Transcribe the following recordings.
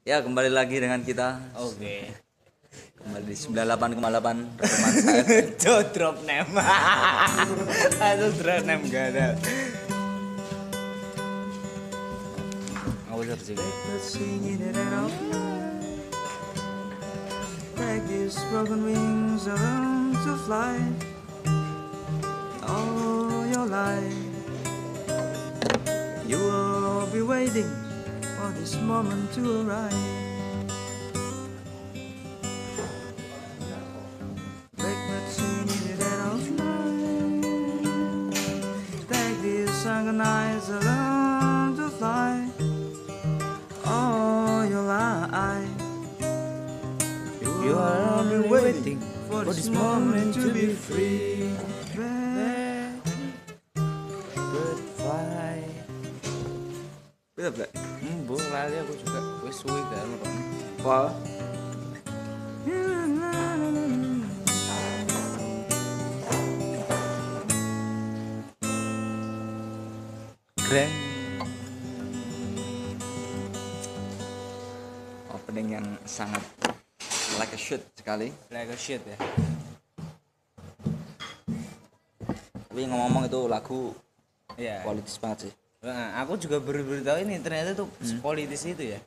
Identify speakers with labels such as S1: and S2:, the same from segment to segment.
S1: Ya, kembali lagi dengan kita.
S2: Oke.
S1: Kembali di 98,8 rekaman saya.
S2: Tuh drop name. Aduh drop name gak ada. Aku searching.
S1: Take these broken wings and learn to fly all your life. You will be waiting for this moment to arrive. Blackbird singing in the dead of night. Take these sunken eyes and learn to fly all your life.
S2: You are only waiting
S1: for this moment to be free.
S2: Goodbye.
S1: Beda, Blak.
S2: Bu lali aku juga. Wis suwi kan kok.
S1: Wah.
S2: Keren.
S1: Opening yang sangat like a shoot sekali.
S2: Like a shit ya.
S1: Tapi ngomong-ngomong itu lagu
S2: Iya.
S1: politis banget sih.
S2: Nah, aku juga baru tahu ini ternyata tuh politis itu ya.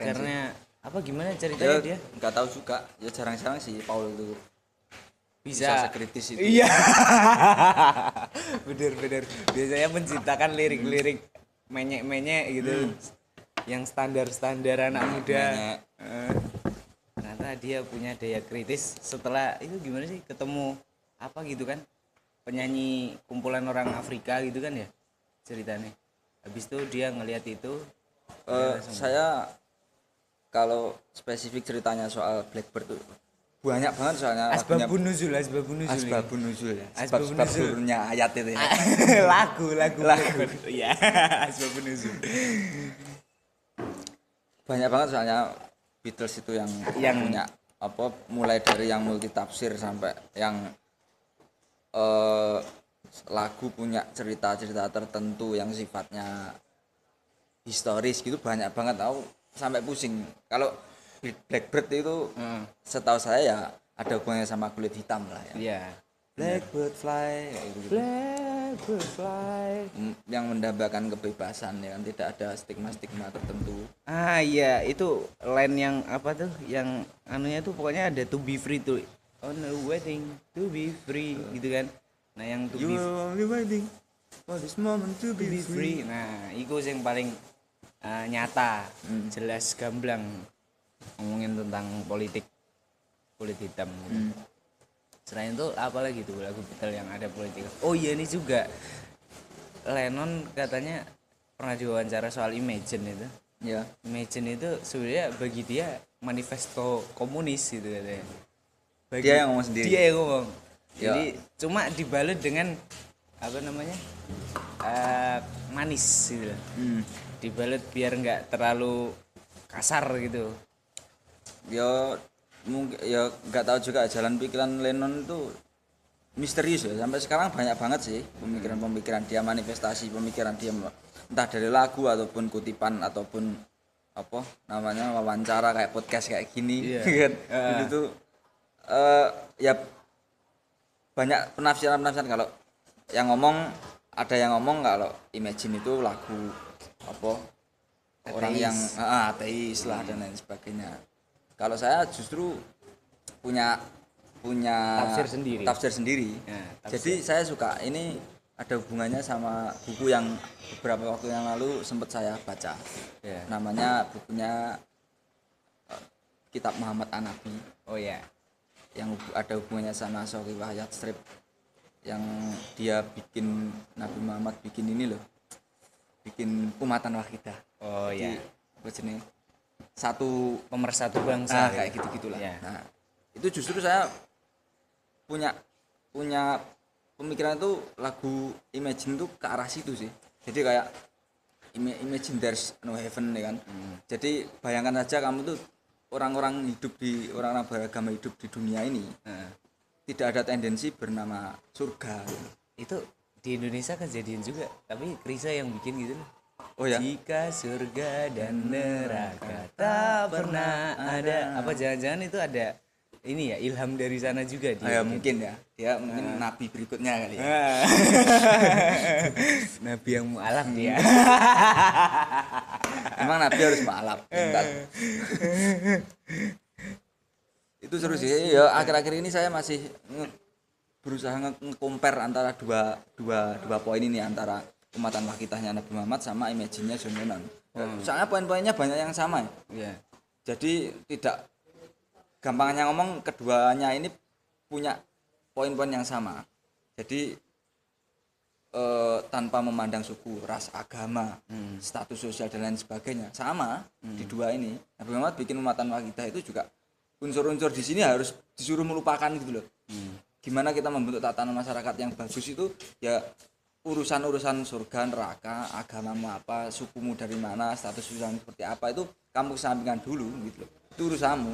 S1: Keren
S2: Karena apa gimana ceritanya dia?
S1: Nggak tahu juga. Ya jarang-jarang sih Paul itu
S2: Bisa
S1: sekritis itu.
S2: Iya. Bener. Biasanya menciptakan lirik-lirik menyek-menyek gitu. Yang standar-standar anak muda.
S1: Menyek.
S2: Ternyata dia punya daya kritis setelah itu gimana sih ketemu apa gitu kan? Penyanyi kumpulan orang Afrika gitu kan ya ceritanya. Habis itu dia ngelihat itu
S1: Saya kalau spesifik ceritanya soal Blackbird tuh banyak banget soalnya lagunya.
S2: Asbabun Nuzul.
S1: Asbabun Nuzul ya.
S2: Asbabun
S1: Sebab
S2: Nuzul.
S1: turunnya ayat itu ya.
S2: lagu Blackbird. Iya, Asbabun Nuzul.
S1: Banyak banget soalnya Beatles itu yang punya apa mulai dari yang multi tafsir sampai yang lagu punya cerita-cerita tertentu yang sifatnya historis gitu banyak banget. Tahu sampai pusing kalau Blackbird itu setahu saya ya ada hubungannya sama kulit hitam lah ya.
S2: Iya.
S1: Blackbird fly kayak gitu.
S2: Blackbird fly.
S1: Yang mendambakan kebebasan ya kan, tidak ada stigma-stigma tertentu.
S2: Iya, itu line yang apa tuh? Yang anunya tuh pokoknya ada to be free tuh. On the waiting to be free gitu kan. Nah, yang to
S1: You
S2: be
S1: are only waiting for this moment to be free.
S2: Nah, itu yang paling nyata, jelas gamblang ngomongin tentang kulit hitam. Gitu. Selain itu apa lagi tuh lagu Beatles yang ada politik? Oh iya, ini juga Lennon katanya pernah diwawancara soal Imagine itu.
S1: Ya.
S2: Imagine itu sebenarnya bagi dia manifesto komunis gitu katanya.
S1: Dia yang ngomong sendiri.
S2: Dia yang ngomong.
S1: Ya.
S2: Jadi cuma dibalut dengan apa namanya? Manis gitu. Dibalut biar nggak terlalu kasar gitu.
S1: Ya mungkin ya nggak tahu juga jalan pikiran Lennon itu misterius ya. Sampai sekarang banyak banget sih pemikiran dia, manifestasi pemikiran dia entah dari lagu ataupun kutipan ataupun apa namanya wawancara kayak podcast kayak gini.
S2: Iya.
S1: Kan itu tuh ya banyak penafsiran kalau yang ngomong ada yang ngomong kalau Imagine itu lagu apa orang yang ateis lah dan lain sebagainya. Kalau saya justru punya tafsir sendiri.
S2: Ya,
S1: Jadi saya suka ini ada hubungannya sama buku yang beberapa waktu yang lalu sempat saya baca.
S2: Ya.
S1: Namanya bukunya Kitab Muhammad An-Nabi.
S2: Oh ya.
S1: Yang ada hubungannya sama Shoki Wahyat Strip yang dia bikin Nabi Muhammad bikin ini loh, bikin umatan wahidah.
S2: Oh ya.
S1: Apa jenis satu
S2: Pemersatu bangsa.
S1: kayak gitu-gitulah.
S2: Ya.
S1: Nah, itu justru saya punya pemikiran itu lagu Imagine itu ke arah situ sih. Jadi kayak Imagine there's no heaven ya kan. Jadi bayangkan saja kamu tuh orang-orang beragama hidup di dunia ini tidak ada tendensi bernama surga.
S2: Itu di Indonesia kejadian juga, tapi Krisa yang bikin gitu.
S1: Oh ya.
S2: Jika surga dan neraka tak pernah ada. Apa jangan-jangan itu ada ini ya, ilham dari sana juga dia.
S1: Ya mungkin ya. Dia mungkin nabi berikutnya kali ya.
S2: Nabi yang mualaf dia.
S1: Emang nabi harus mualaf. Enggak. Itu seru sih. Ya akhir-akhir ini saya masih berusaha nge-compare antara dua poin ini, antara umatan wakitahnya Nabi Muhammad sama imagine-nya John Lennon. Soalnya poin-poinnya banyak yang sama ya.
S2: Iya.
S1: Jadi tidak, gampangnya ngomong, keduanya ini punya poin-poin yang sama. Jadi tanpa memandang suku, ras, agama, status sosial dan lain sebagainya, sama di dua ini. Nabi Muhammad bikin umatan wakidah itu juga unsur-unsur di sini harus disuruh melupakan gitu loh. Gimana kita membentuk tatanan masyarakat yang bagus itu ya, urusan-urusan surga, neraka, agamamu apa, sukumu dari mana, status sosial seperti apa, itu kamu kesampingkan dulu gitu loh. Itu urusanmu.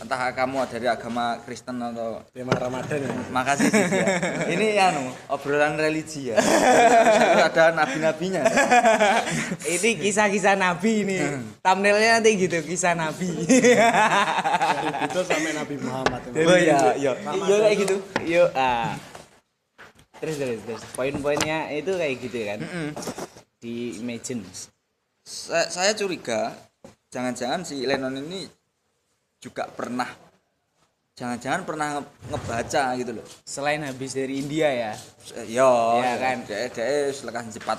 S1: Entah kamu dari agama Kristen atau
S3: tema Ramadan ya.
S1: makasih sih ya. Ini obrolan religi ya. Ada nabi-nabinya.
S2: Ini kisah-kisah Nabi ini. Thumbnailnya nanti gitu, kisah Nabi.
S3: Dari Beatles sampai Nabi Muhammad.
S1: Oh iya, iya kayak gitu.
S2: Yuk, terus poin-poinnya itu kayak gitu kan. Di Imagine.
S1: Saya curiga jangan-jangan si Lennon ini juga pernah ngebaca gitu loh.
S2: Selain habis dari India ya.
S1: Iya
S2: kan.
S1: Dia lekas cepat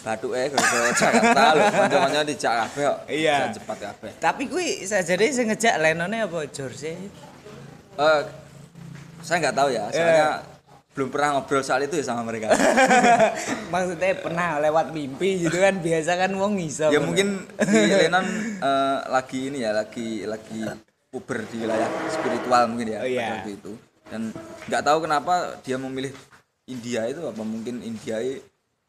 S1: bathuke ke Jakarta lho, kanca-kanca di Jakarta kok.
S2: Iya.
S1: Cepat kabeh.
S2: Tapi kuwi sajane sing ngejak Lennone apa George?
S1: Saya nggak tahu ya, soalnya belum pernah ngobrol soal itu ya sama mereka.
S2: Maksudnya pernah lewat mimpi gitu kan, biasa kan wong iso.
S1: Ya mungkin si Lennon lagi ini ya, lagi puber di wilayah spiritual mungkin ya,
S2: Oh, iya.
S1: pada waktu itu. Dan nggak tahu kenapa dia memilih India itu, apa mungkin India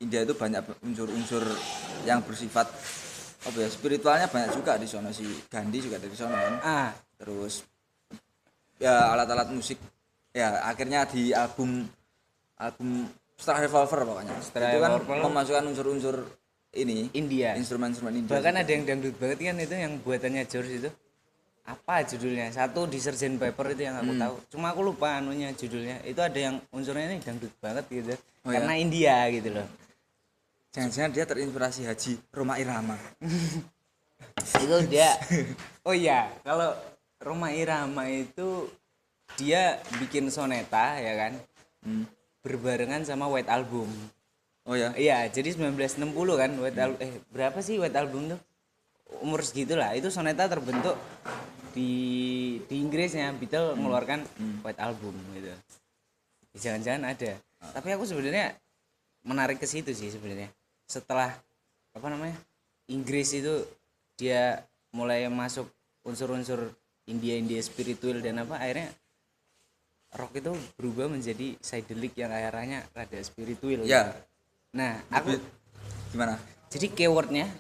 S1: itu banyak unsur-unsur yang bersifat apa ya, spiritualnya banyak juga di sana. Si Gandhi juga dari sana kan. Terus ya alat-alat musik ya, akhirnya di album Star Revolver pokoknya
S2: Star
S1: itu kan
S2: Revolver.
S1: memasukkan unsur-unsur ini
S2: India.
S1: instrumen-instrumen India.
S2: Bahkan ada yang dangdut banget kan, itu yang buatannya George itu. Apa judulnya? Satu di Sgt. Pepper itu yang aku tahu. Cuma aku lupa anunya judulnya. Itu ada yang unsurnya ini dangdut banget gitu.
S1: Oh, ya?
S2: Karena India gitu loh.
S1: Jangan-jangan dia terinspirasi Haji Roma Irama.
S2: Itu dia. Oh iya, kalau Roma Irama itu dia bikin soneta ya kan. Berbarengan sama White Album.
S1: Oh ya.
S2: Iya, jadi 1960 kan White Album. Berapa sih White Album tuh? Umur segitulah. Itu soneta terbentuk di Inggrisnya. Beatles mengeluarkan White Album gitu. Jangan-jangan ada. Tapi aku sebenarnya menarik ke situ sih sebenarnya. Setelah apa namanya? Inggris itu dia mulai masuk unsur-unsur India spiritual dan apa, akhirnya rock itu berubah menjadi psychedelic yang akhirnya rada spiritual.
S1: Ya.
S2: Nah, aku
S1: Gimana?
S2: jadi keywordnya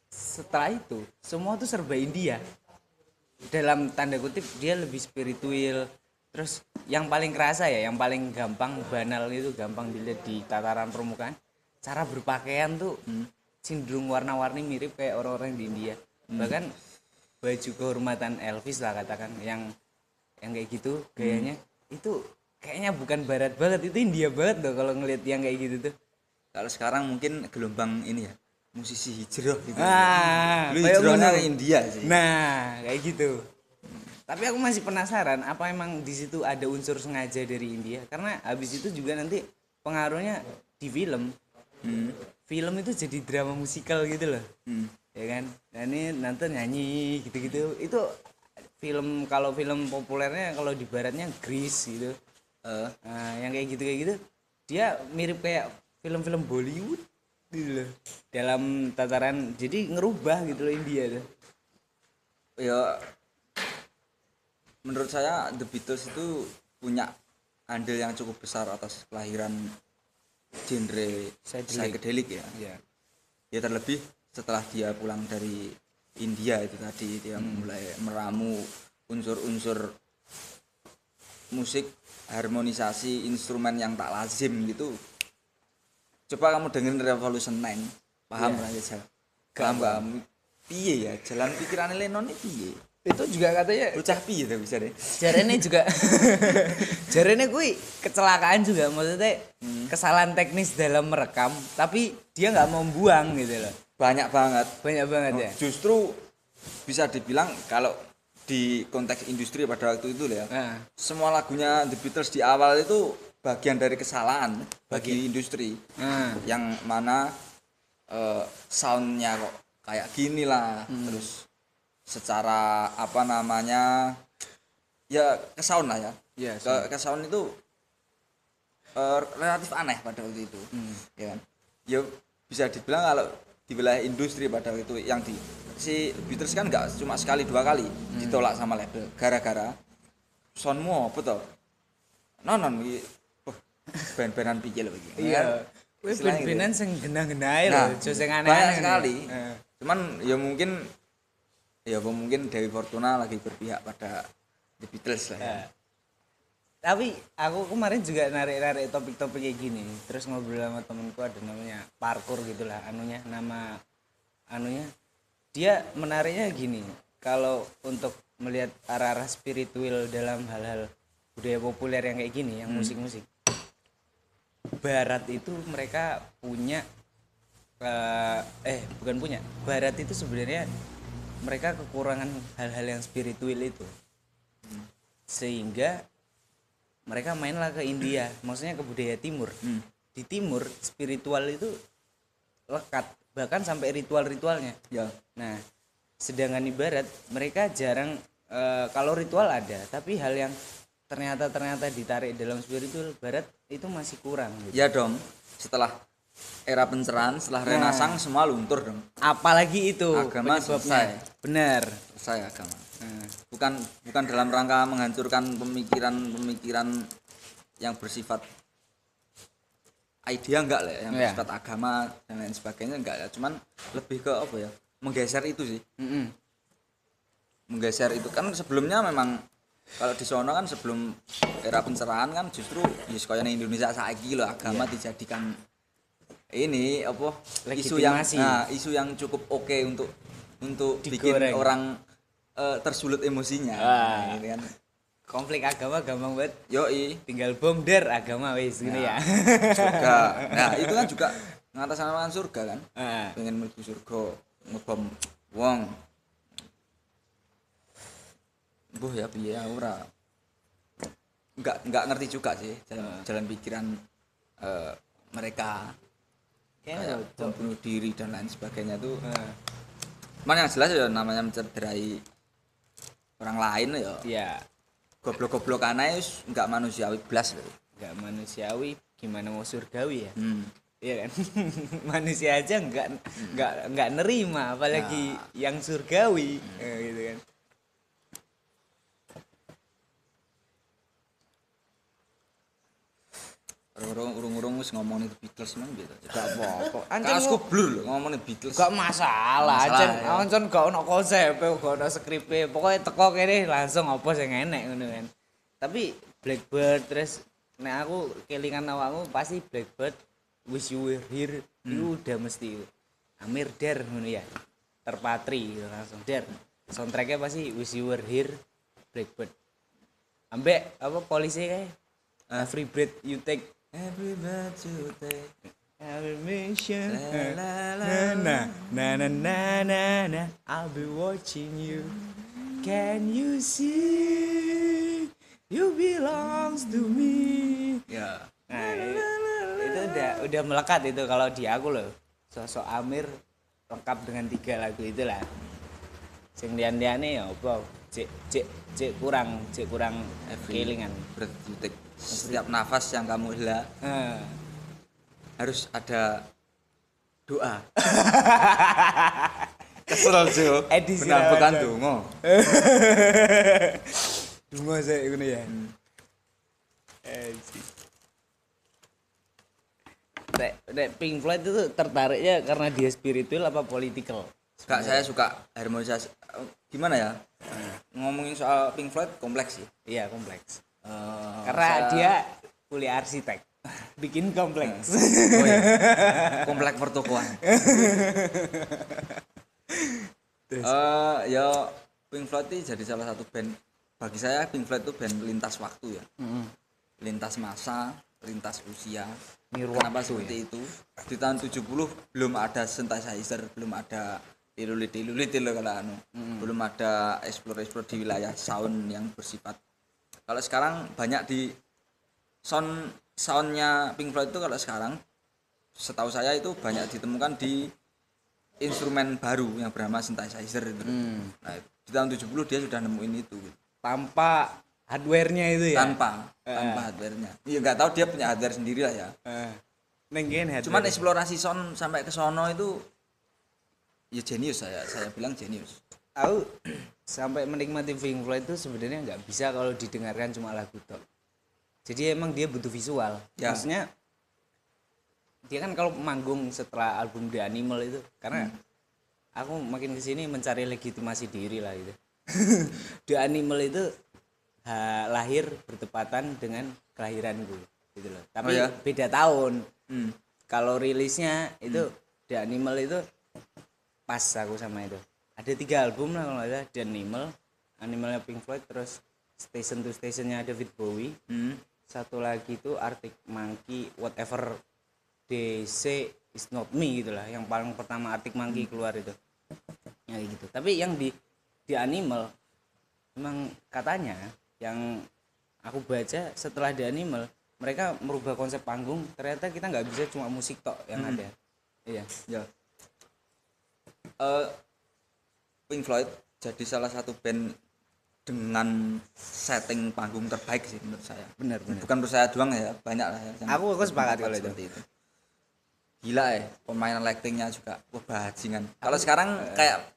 S2: setelah itu semua tuh serba India. Dalam tanda kutip dia lebih spiritual. Terus yang paling kerasa ya, yang paling gampang banal itu, gampang dilihat di tataran permukaan, cara berpakaian tuh cenderung warna-warni mirip kayak orang-orang di India. Bahkan baju kehormatan Elvis lah katakan, yang kayak gitu gayanya, itu kayaknya bukan barat banget, itu India banget loh kalau ngelihat yang kayak gitu tuh.
S1: Kalau sekarang mungkin gelombang ini ya, musisi hijrah gitu.
S2: Dulu
S1: Dulu hijrahnya ke India sih.
S2: Nah, kayak gitu. Tapi aku masih penasaran, apa emang di situ ada unsur sengaja dari India? Karena habis itu juga nanti pengaruhnya di film. Film itu jadi drama musikal gitu loh. Ya kan? Nah, ini nanti nyanyi gitu-gitu. Itu film, kalau film populernya kalau di baratnya Grease gitu. Nah, yang kayak gitu dia mirip kayak film-film Bollywood gitu loh. Dalam tataran, jadi ngerubah gitu loh India tuh.
S1: Ya menurut saya The Beatles itu punya andil yang cukup besar atas kelahiran genre psychedelic ya. Ya terlebih setelah dia pulang dari India itu tadi, dia mulai meramu unsur-unsur musik, harmonisasi instrumen yang tak lazim gitu. coba kamu dengerin Revolution 9. Paham
S2: Iya.
S1: aja Jal? Paham. Piye ya jalan pikirannya Lennon ini piye?
S2: Itu juga katanya
S1: Bocah piye tuh bisa deh.
S2: jarene juga jarene kuwi kecelakaan juga, maksudnya kesalahan teknis dalam merekam tapi dia nggak mau buang gitu loh.
S1: Banyak banget.
S2: Banyak banget ya.
S1: Justru bisa dibilang kalau di konteks industri pada waktu itu ya.
S2: Nah,
S1: Semua lagunya The Beatles di awal itu bagian dari kesalahan bagi industri.
S2: nah,
S1: Yang mana soundnya kok kayak gini lah, terus secara apa namanya ya ke sound lah ya.
S2: Iya,
S1: Ke sound itu relatif aneh pada waktu itu, ya kan? Ya bisa dibilang kalau di wilayah industri pada waktu itu yang di si Beatles kan nggak cuma sekali dua kali ditolak sama label gara-gara soundmu apa toh? Non band-bandan piye lho iki.
S2: iya. Wis
S1: Istilahnya gitu.
S2: ben-benan sing genah-genahe
S1: Nah,
S2: lho, aja sing
S1: banyak
S2: aneh-aneh.
S1: sekali.
S2: Heeh.
S1: Cuman ya mungkin Dewi Fortuna lagi berpihak pada The Beatles lah ya.
S2: Nah, tapi aku kemarin juga narik-narik topik-topik kayak gini, terus ngobrol sama temenku ada namanya parkour gitulah anunya dia menariknya gini, kalau untuk melihat arah-arah spiritual dalam hal-hal budaya populer yang kayak gini, yang musik-musik barat itu mereka punya bukan punya, barat itu sebenarnya mereka kekurangan hal-hal yang spiritual itu, sehingga mereka mainlah ke India, maksudnya ke budaya timur. Di timur spiritual itu lekat, bahkan sampai ritual-ritualnya.
S1: Ya.
S2: Nah, sedangkan di barat mereka jarang, kalau ritual ada, tapi hal yang ternyata ditarik dalam spiritual barat itu masih kurang gitu.
S1: Ya dong. Setelah era pencerahan, setelah Renaissance semua luntur dong.
S2: Apalagi itu
S1: Agama
S2: penyebabnya.
S1: selesai.
S2: Benar.
S1: Saya agama.
S2: Nah,
S1: Bukan dalam rangka menghancurkan pemikiran yang bersifat idea enggak lah, yang
S2: Iya.
S1: bersifat agama dan lain sebagainya enggak ya. Cuman lebih ke apa ya? Menggeser itu sih.
S2: mm-mm.
S1: Menggeser itu kan sebelumnya memang kalau di sono kan sebelum era pencerahan kan justru ya kaya ning Indonesia saiki lho agama dijadikan ini apa
S2: Legitimasi.
S1: isu yang cukup oke untuk bikin
S2: Digoreng.
S1: orang tersulut emosinya.
S2: Wah.
S1: Gitu kan.
S2: Konflik agama gampang banget,
S1: Yoi,
S2: tinggal bom der agama wis gini ya.
S1: surga. Nah, itu kan juga ngatasnamakan surga kan.
S2: Ah.
S1: Pengen mlebu surga, ngebom wong. Buh ya piye aku ora. Enggak ngerti juga sih jalan pikiran mereka
S2: Kayaknya
S1: kayak bom bunuh diri dan lain sebagainya tuh.
S2: Nah,
S1: Cuman yang jelas ya namanya mencederai orang lain ya.
S2: ya
S1: Goblok-goblok aneh enggak manusiawi blas loh.
S2: nggak manusiawi, gimana mau surgawi ya? Iya kan? Manusia aja nggak nerima, apalagi yang surgawi, gitu kan?
S1: Urung-urung wis ngomongin The Beatles men gitu.
S2: Gak apa-apa.
S1: Kasku blur lho ngomongin Beatles.
S2: Gak masalah,
S1: Masalah,
S2: ancen
S1: ya.
S2: ancen gak ono konsep, gak ono skripe. Pokoknya teko kene langsung apa sing enek ngono kan. Tapi Blackbird terus nek aku kelingan awakmu pasti Blackbird, Wish You Were Here itu udah mesti Amir Der ngono ya. Terpatri gitu, langsung Der. Soundtracknya pasti Wish You Were Here, Blackbird. Ambek apa polisi kayak Every Breath You Take,
S1: Every breath you take.
S2: every mission.
S1: La, la,
S2: Na na na na na na, I'll be watching you. Can you see? You belongs to me.
S1: Ya.
S2: Nah, itu udah melekat itu kalau di aku loh. Sosok Amir lengkap dengan 3 lagu itulah. Sing lian-liane ya apa? Cek kurang kelingan.
S1: Breath you take. Setiap nafas yang kamu hela harus ada doa. Kesel Jo.
S2: Edisi
S1: Benar bukan
S2: Ramadan.
S1: dongo.
S2: Dungo saya ngono ya. Nek Pink Floyd itu tertariknya karena dia spiritual apa political?
S1: Kak saya suka harmonisasi. Gimana ya? Ngomongin soal Pink Floyd kompleks sih.
S2: Iya kompleks.
S1: Eh,
S2: Karena
S1: saya-
S2: dia kuliah arsitek. bikin kompleks.
S1: Oh iya. Komplek pertokoan. Ya Pink Floyd itu jadi salah satu band, bagi saya Pink Floyd itu band lintas waktu ya. Lintas masa, lintas usia. Kenapa seperti itu? Di tahun 70 belum ada synthesizer, belum ada tilulit loh kalau anu. Belum ada explore di wilayah sound yang bersifat. Kalau sekarang banyak di soundnya Pink Floyd itu kalau sekarang setahu saya itu banyak ditemukan di instrumen baru yang bernama synthesizer itu. Nah, di tahun 70 dia sudah nemuin itu gitu.
S2: Tanpa hardware-nya itu ya.
S1: Tanpa hardware-nya. Iya nggak tahu dia punya hardware sendiri lah ya. Cuman eksplorasi sound sampai ke sono itu ya jenius, saya bilang jenius.
S2: Aku sampai menikmati Pink Floyd itu sebenarnya nggak bisa kalau didengarkan cuma lagu tok. Jadi emang dia butuh visual.
S1: Ya.
S2: Maksudnya dia kan kalau manggung setelah album The Animal itu, karena aku makin kesini mencari legitimasi diri lah gitu. The Animal itu lahir bertepatan dengan kelahiranku gitu loh. Tapi
S1: ya?
S2: beda tahun. Kalau rilisnya itu The Animal itu pas aku sama itu. Ada 3 album lah kalau nggak salah. The Animalnya Pink Floyd, terus Station to Stationnya David Bowie. Satu lagi itu Arctic Monkey, Whatever They Say Is Not Me gitulah, yang paling pertama Arctic Monkey keluar itu ya gitu. Tapi yang di Animal memang katanya yang aku baca setelah The Animal mereka merubah konsep panggung, ternyata kita nggak bisa cuma musik tok yang ada. Iya
S1: Ya. Pink Floyd jadi salah satu band dengan setting panggung terbaik sih menurut saya.
S2: benar.
S1: Bukan menurut saya doang ya, banyak lah ya.
S2: Aku sepakat kalau itu.
S1: Seperti itu. Gila ya, pemainan lightingnya juga wah bajingan. Kalau sekarang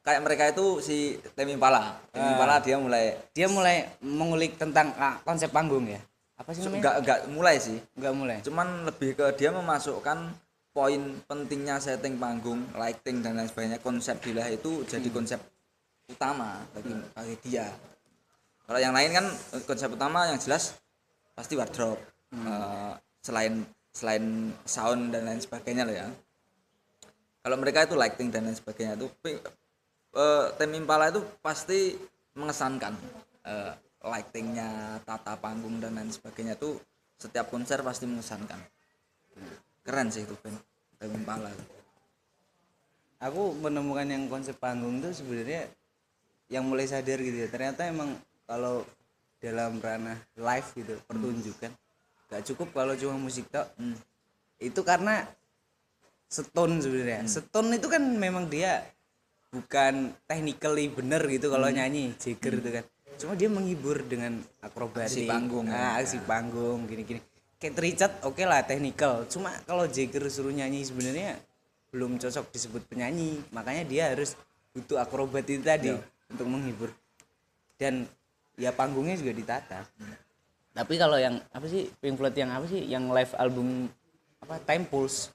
S1: kayak mereka itu si Tame Impala. Tame Impala dia mulai
S2: mengulik tentang konsep panggung ya. Apa sih namanya?
S1: enggak mulai sih.
S2: Enggak mulai.
S1: Cuman lebih ke dia memasukkan poin pentingnya setting panggung, lighting dan lain sebagainya, konsep dia itu jadi konsep utama bagi dia. Kalau yang lain kan konsep utama yang jelas pasti wardrobe. Selain sound dan lain sebagainya loh ya. Kalau mereka itu lighting dan lain sebagainya itu Tame Impala itu pasti mengesankan lightingnya, tata panggung dan lain sebagainya itu setiap konser pasti mengesankan. Keren sih itu band Tame Impala.
S2: Aku menemukan yang konsep panggung itu sebenarnya yang mulai sadar gitu ya. Ternyata emang kalau dalam ranah live gitu, pertunjukan gak cukup kalau cuma musik tok. Itu karena setone sebenarnya. Setone itu kan memang dia bukan technically bener gitu kalau nyanyi Jagger itu kan. Cuma dia menghibur dengan akrobatik, aksi panggung gini-gini. Kate Richard oke lah technical. Cuma kalau Jagger suruh nyanyi sebenarnya belum cocok disebut penyanyi. Makanya dia harus butuh akrobat itu tadi untuk menghibur. Dan ya panggungnya juga ditata. Tapi kalau yang apa sih Pink Floyd yang apa sih yang live album apa Time Pulse?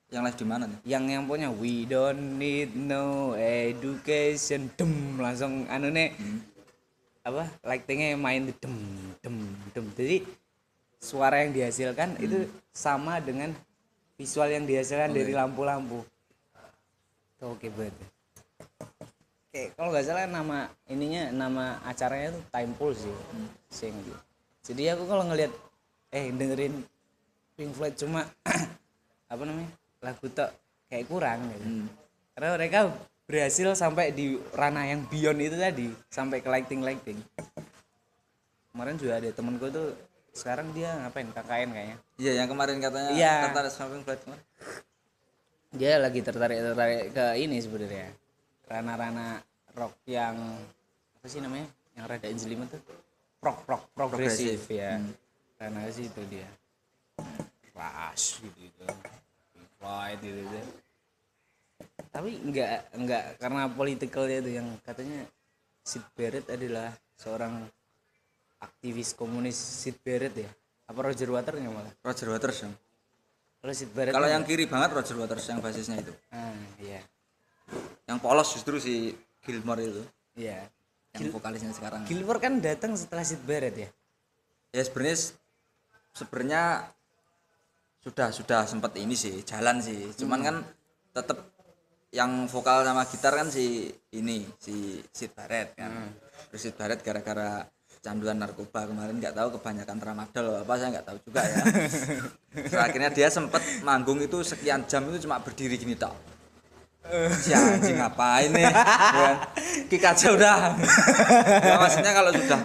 S1: Yang live di mana nih?
S2: Yang punya We Don't Need No Education, langsung anune apa lightingnya main dem. Jadi suara yang dihasilkan itu sama dengan visual yang dihasilkan dari lampu-lampu. Oke banget. Kayak kalau nggak salah nama acaranya tuh Time Pulse sih. Sing gitu. Jadi aku kalau ngelihat dengerin Pink Floyd cuma apa namanya? Lagu tok kayak kurang gitu. Karena mereka berhasil sampai di ranah yang beyond itu tadi, sampai ke lighting. Kemarin juga ada temenku tuh sekarang dia ngapain KKN kayaknya.
S1: Iya, yang kemarin katanya tertarik sama Pink Floyd kemarin.
S2: Dia lagi tertarik ke ini sebenarnya. Ranah-ranah rock yang apa sih namanya? Yang rada injelimet tuh. Progresif ya. Ranah sih itu dia. Rush gitu. Pink Floyd gitu. Tapi enggak karena politikalnya itu yang katanya Syd Barrett adalah seorang aktivis komunis. Syd Barrett ya. Apa Roger Waters malah?
S1: Roger Waters dong.
S2: Kalau Syd Barrett
S1: kalau yang kiri banget Roger Waters yang basisnya itu.
S2: Iya.
S1: Yang polos justru si Gilmore itu.
S2: Iya.
S1: Yang vokalisnya sekarang.
S2: Gilmore kan datang setelah Syd Barrett ya.
S1: Ya sebenarnya sudah sempat ini sih jalan sih, cuman kan tetap yang vokal sama gitar kan si Syd Barrett kan. Terus Syd Barrett gara-gara canduan narkoba kemarin, nggak tahu kebanyakan tramadol apa, saya nggak tahu juga ya. Terus akhirnya dia sempat manggung itu sekian jam itu cuma berdiri gini tok. Si anjing ngapain nih? Ya, kick aja udah. Ya, maksudnya kalau sudah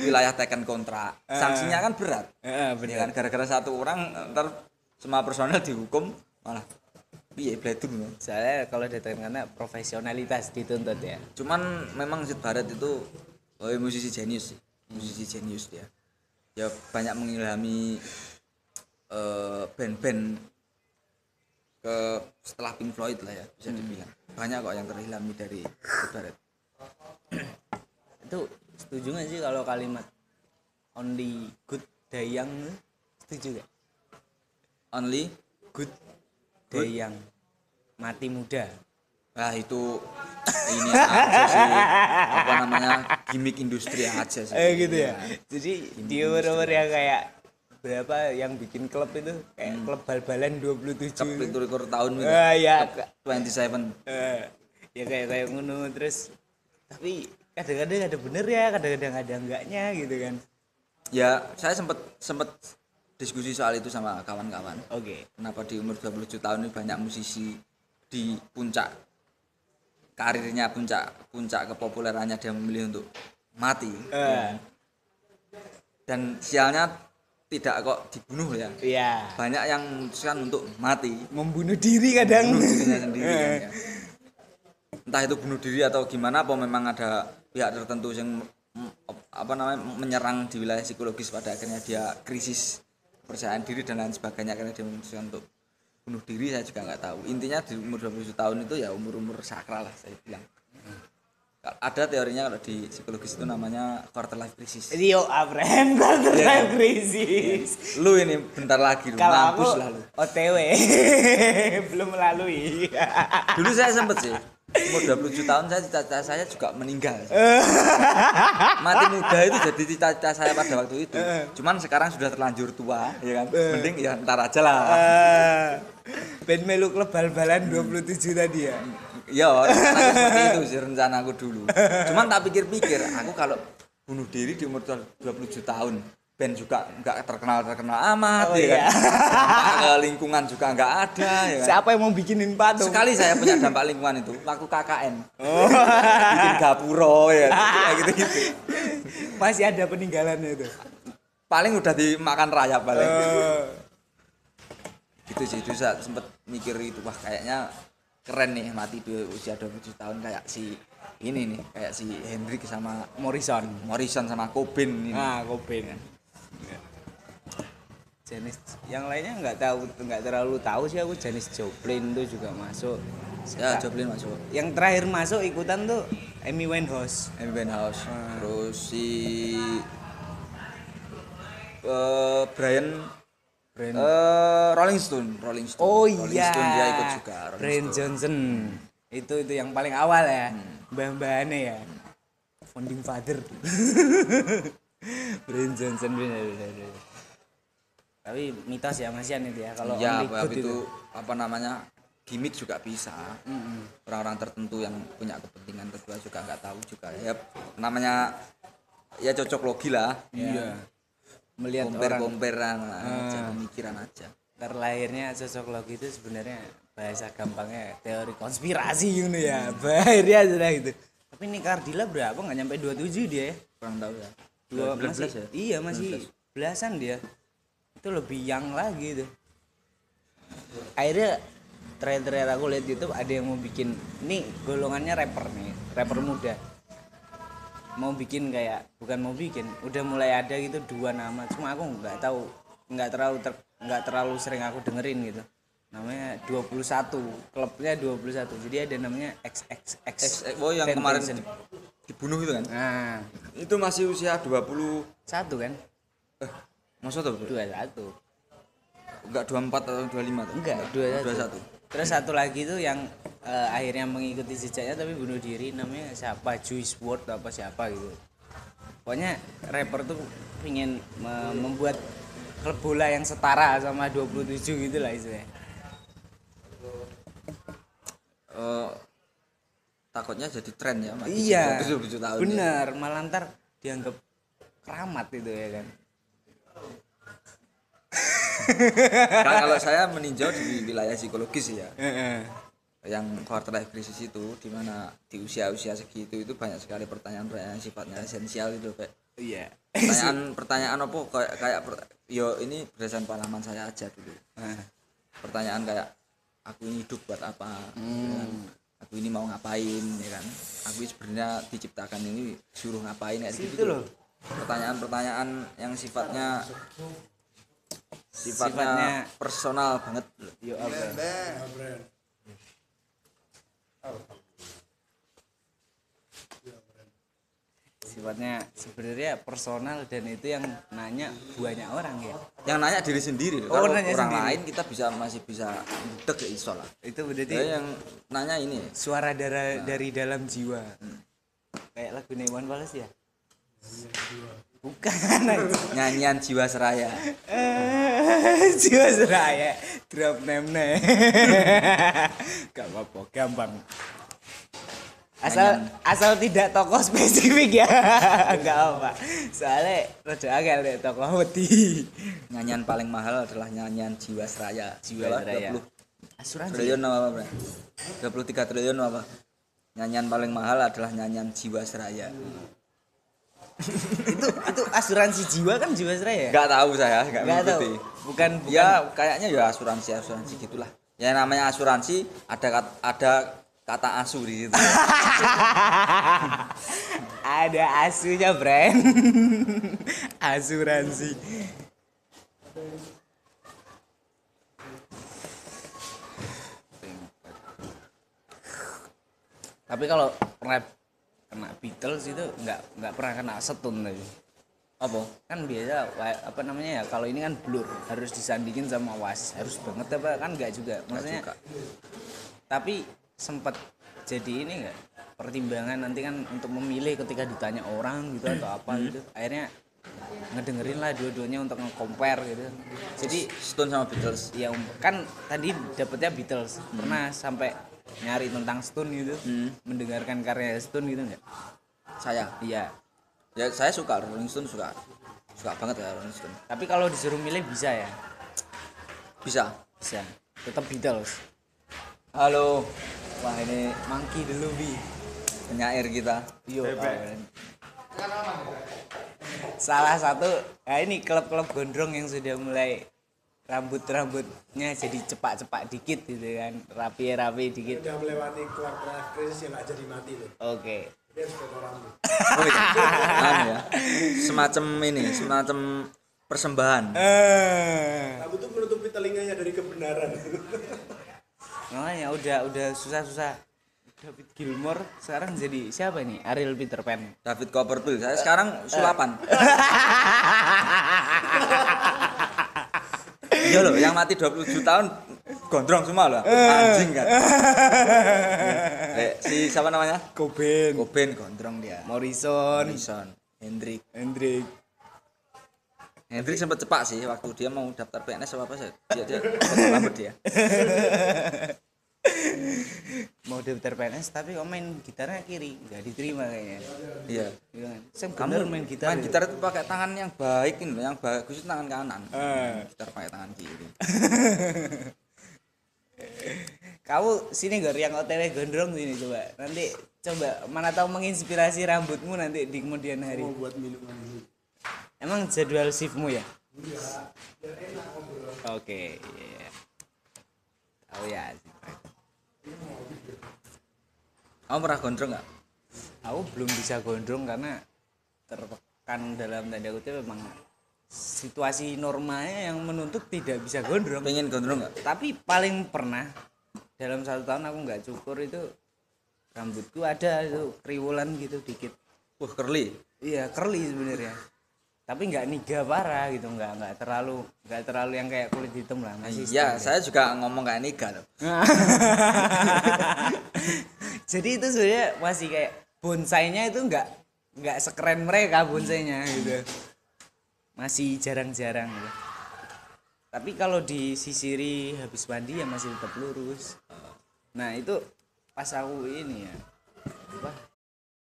S1: wilayah teken kontrak, sanksinya kan berat. Ya kan gara-gara satu orang ntar semua personel dihukum malah piye bledung.
S2: Soalnya kalau karena profesionalitas dituntut ya.
S1: Cuman memang Syd Barrett itu musisi jenius sih. Musisi jenius dia. Ya banyak mengilhami band-band setelah Pink Floyd lah ya, bisa dibilang. Banyak kok yang terilhami dari Syd Barrett.
S2: Itu setuju nggak sih kalau kalimat only good die young? Setuju gak?
S1: Only
S2: Good day young, mati muda.
S1: Nah itu ini aja sih, apa namanya, gimmick industri aja sih.
S2: Gitu ya. Jadi di umur yang kayak berapa yang bikin klub itu kayak klub bal-balan 27
S1: Klub itu rekor tahun gitu.
S2: Ya
S1: Klub 27.
S2: Ya kayak ngono. Terus tapi kadang-kadang ada bener ya, kadang-kadang ada enggaknya gitu kan.
S1: Ya saya sempat diskusi soal itu sama kawan-kawan.
S2: Oke.
S1: Kenapa di umur 27 tahun ini banyak musisi di puncak karirnya, puncak kepopulerannya dia memilih untuk mati. Dan sialnya tidak kok dibunuh ya.
S2: Iya.
S1: Banyak yang memutuskan untuk mati,
S2: Membunuh diri kadang.
S1: bunuh dirinya sendiri kan, ya. Entah itu bunuh diri atau gimana, apa memang ada pihak tertentu yang menyerang di wilayah psikologis, pada akhirnya dia krisis kepercayaan diri dan lain sebagainya, karena dia memutuskan untuk bunuh diri. Saya juga nggak tahu. Intinya di umur 27 tahun itu ya umur sakral lah saya bilang. Ada teorinya kalau di psikologis itu namanya quarter life crisis.
S2: Rio Abraham quarter life crisis.
S1: Lu ini bentar lagi lu
S2: Kalau
S1: mampus
S2: aku
S1: lah lu.
S2: OTW belum melalui.
S1: Dulu saya sempet sih umur 27 tahun cita-cita saya juga meninggal. Mati muda itu jadi cita-cita saya pada waktu itu. Cuman sekarang sudah terlanjur tua, ya kan. Mending ya ntar aja lah.
S2: Ben melu klub bal-balan 27 tadi ya.
S1: Iya, rencanaku seperti itu sih rencanaku dulu. Cuman tak pikir-pikir, aku kalau bunuh diri di umur 27 tahun, band juga nggak terkenal amat, ya kan. Dampak ke lingkungan juga nggak ada, ya kan.
S2: Siapa yang mau bikinin patung?
S1: Sekali saya punya dampak lingkungan itu waktu KKN. Bikin gapuro ya, kayak gitu-gitu.
S2: Masih ada peninggalannya itu.
S1: Paling udah dimakan rayap paling. Gitu sih, itu saya sempet mikir itu, wah kayaknya keren nih mati di usia 27 tahun kayak si ini nih, kayak si Hendrik sama Morrison sama Cobain ini.
S2: Nah, Cobain. Janis yang lainnya nggak terlalu tahu sih aku. Janis Joplin tuh juga masuk.
S1: Ya, Joplin masuk.
S2: Yang terakhir masuk ikutan tuh Amy Winehouse.
S1: Terus si Brian Rolling Stone.
S2: Oh
S1: Rolling
S2: iya.
S1: Stone dia ikut juga.
S2: Brian Johnson. Itu yang paling awal ya. Mbah-mbahane ya. Founding father. Brian Johnson benar. Tapi mitos ya Masian itu ya kalau
S1: ya,
S2: ikut
S1: itu apa namanya, gimmick juga bisa. Orang-orang tertentu yang punya kepentingan kedua juga nggak tahu juga. Ya namanya ya cocok logi lah.
S2: Iya. Melihat
S1: compare-comparean aja, pemikiran aja.
S2: Terlahirnya sosiologi itu sebenarnya bahasa gampangnya teori konspirasi gitu ya. Bahaya sudah itu. Tapi ini Cardilla berapa? Nggak nyampe 27 dia ya?
S1: Kurang tahu ya.
S2: 12 ya? Iya masih belasan dia. Itu lebih young lagi itu. Akhirnya terakhir aku lihat YouTube ada yang mau bikin, ini golongannya rapper muda. Mau bikin kayak, bukan mau bikin, udah mulai ada gitu 2 nama, cuma aku nggak tahu, nggak terlalu sering aku dengerin gitu. Namanya 21, klubnya 21, jadi ada namanya XXX.
S1: Oh yang kemarin dibunuh itu kan?
S2: Nah
S1: Itu masih usia 21
S2: kan?
S1: Maksudnya
S2: 21.
S1: Enggak 24 atau 25 tuh?
S2: Enggak, 21.
S1: 21.
S2: Terus satu lagi tuh yang akhirnya mengikuti jejaknya tapi bunuh diri, namanya siapa, Juice WRLD apa siapa gitu. Pokoknya rapper tuh ingin membuat klub bola yang setara sama 27 gitu lah istilahnya.
S1: Takutnya jadi tren ya mati
S2: Iya,
S1: 27 tahun ya.
S2: bener, malah ntar dianggap keramat itu ya kan.
S1: Kalau saya meninjau di wilayah psikologis ya, yang quarter life crisis itu, di mana di usia-usia segitu itu banyak sekali pertanyaan-pertanyaan yang sifatnya esensial itu kayak
S2: Iya.
S1: pertanyaan apa yo ini berdasarkan pengalaman saya aja dulu. Pertanyaan kayak aku ini hidup buat apa? Ya kan? Aku ini mau ngapain ya kan? Aku sebenarnya diciptakan ini suruh ngapain kayak gitu loh. Pertanyaan-pertanyaan yang sifatnya personal banget.
S2: Yo apa? Sifatnya sebenarnya personal dan itu yang nanya banyak orang ya.
S1: Yang nanya diri sendiri loh.
S2: Oh,
S1: Kalau
S2: nanya
S1: orang
S2: sendiri.
S1: lain kita masih bisa budek ya iso lah.
S2: Itu berarti
S1: Yang nanya ini
S2: suara dari dalam jiwa. Kayak lagu One Palace ya? Bukan.
S1: nyanyian jiwa seraya.
S2: Jiwa seraya drop name. Gak apa-apa, gampang. Asal tidak tokoh spesifik ya. Enggak apa. Soalnya rada agak deh tokoh wedi.
S1: Nyanyian paling mahal adalah nyanyian jiwa seraya.
S2: Jiwa seraya.
S1: 20
S2: Asuransi.
S1: triliun apa, Bro? 23 triliun apa? Nyanyian paling mahal adalah nyanyian jiwa seraya.
S2: itu asuransi jiwa kan jiwa seraya?
S1: Enggak tahu saya, enggak
S2: Enggak tahu.
S1: mengikuti.
S2: Bukan
S1: Ya kayaknya ya asuransi gitulah. Ya namanya asuransi ada kata asu di situ.
S2: ada asunya, brand. Asuransi. Tapi kalau rap kena Beatles itu nggak pernah kena setun tadi.
S1: Apa?
S2: Kan biasa apa namanya ya, kalau ini kan Blur harus disandingin sama Oasis, harus banget apa kan nggak juga. Maksudnya
S1: Juga.
S2: tapi sempat jadi ini enggak pertimbangan nanti kan untuk memilih ketika ditanya orang gitu atau apa gitu, akhirnya ngedengerin lah dua-duanya untuk nge-compare gitu. Jadi
S1: Stone sama Beatles.
S2: ya kan tadi dapetnya Beatles, pernah sampai nyari tentang Stone gitu, mendengarkan karya Stone gitu enggak?
S1: Saya.
S2: Iya.
S1: Ya saya suka Rolling Stone, suka banget ya Rolling Stone.
S2: Tapi kalau disuruh milih bisa ya?
S1: Bisa.
S2: Bisa. Tetap Beatles.
S1: Halo. Wah ini
S2: Monkey the Lobby.
S1: penyair kita.
S2: Yo. Salah satu, nah ini klub-klub gondrong yang sudah mulai rambutnya jadi cepak-cepak dikit gitu kan, rapi dikit.
S3: Udah melewati quarter krisis yang nggak jadi mati loh.
S2: Oke.
S3: Dia harus potong rambut.
S1: Oh iya. Anu ya. Semacam persembahan.
S3: Rambut tuh menutupi telinganya dari kebenaran.
S2: Makanya udah susah-susah. David Gilmour sekarang jadi siapa nih? Ariel Peter Pan.
S1: David Copperfield. Saya sekarang sulapan. Iya loh, yang mati 27 tahun gondrong semua loh. Anjing kan. Si siapa namanya?
S2: Cobain,
S1: Cobain gondrong dia.
S2: Morrison,
S1: Hendrik sempat cepak sih waktu dia mau daftar PNS apa sih. Dia potong rambut dia.
S2: mau daftar PNS tapi kok main gitarnya kiri, nggak diterima kayaknya.
S1: Iya.
S2: Iya kan? Saya
S1: Kamu
S2: bener main gitar.
S1: Main gitar itu pakai tangan yang baik ini loh, yang bagus itu tangan kanan. Gitar pakai tangan kiri.
S2: Kamu sini gak yang OTW gondrong sini coba. Nanti coba mana tahu menginspirasi rambutmu nanti di kemudian hari.
S3: Mau buat minuman dulu.
S2: Emang jadwal shiftmu ya? Oke, iya. Tahu ya.
S1: Kamu pernah gondrong nggak?
S2: Aku belum bisa gondrong karena tertekan dalam tanda kutip, memang situasi normalnya yang menuntut tidak bisa gondrong.
S1: Pengen gondrong nggak?
S2: Tapi paling pernah dalam 1 tahun aku nggak cukur itu rambutku ada itu kriwulan gitu dikit.
S1: Curly.
S2: Iya curly sebenarnya. Tapi nggak niga parah gitu, nggak terlalu yang kayak kulit hitam lah, masih
S1: Iya,
S2: standar.
S1: saya juga ngomong kayak niga loh.
S2: Jadi itu sebenarnya masih kayak bonsainya itu nggak sekeren mereka bonsainya gitu. Masih jarang-jarang gitu. tapi kalau disisiri habis mandi ya masih tetap lurus. Nah itu pas aku ini ya apa